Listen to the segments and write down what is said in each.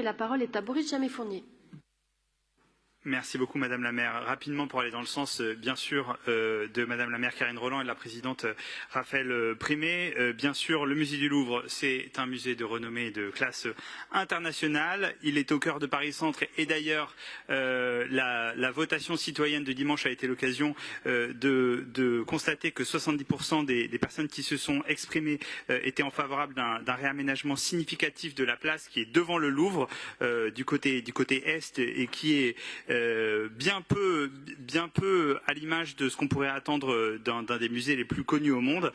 La parole est à Boris Jamais-Fournier. Merci beaucoup Madame la maire. Rapidement pour aller dans le sens bien sûr de Madame la maire Karine Roland et de la présidente Raphaël Primé. Bien sûr le musée du Louvre c'est un musée de renommée de classe internationale. Il est au cœur de Paris Centre et d'ailleurs la votation citoyenne de dimanche a été l'occasion de constater que 70% des personnes qui se sont exprimées étaient en favorable d'un réaménagement significatif de la place qui est devant le Louvre du côté est et qui est bien peu à l'image de ce qu'on pourrait attendre d'un des musées les plus connus au monde.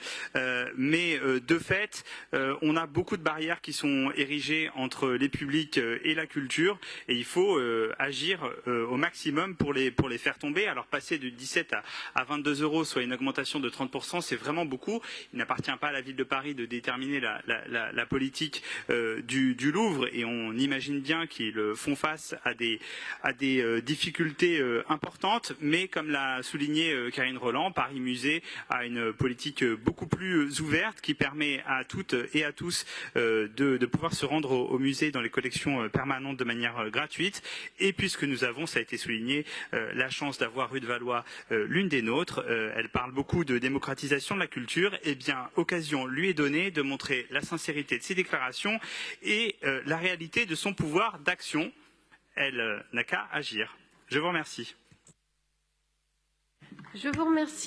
Mais de fait, on a beaucoup de barrières qui sont érigées entre les publics et la culture et il faut agir au maximum pour les faire tomber. Alors passer de 17 à 22 euros, soit une augmentation de 30%, c'est vraiment beaucoup. Il n'appartient pas à la ville de Paris de déterminer la politique du Louvre et on imagine bien qu'ils font face à des difficultés importantes, mais comme l'a souligné Karine Roland, Paris Musée a une politique beaucoup plus ouverte qui permet à toutes et à tous de pouvoir se rendre au musée dans les collections permanentes de manière gratuite. Et puisque nous avons, ça a été souligné, la chance d'avoir rue de Valois l'une des nôtres, elle parle beaucoup de démocratisation de la culture, et bien occasion lui est donnée de montrer la sincérité de ses déclarations et la réalité de son pouvoir d'action. Elle n'a qu'à agir. Je vous remercie. Je vous remercie.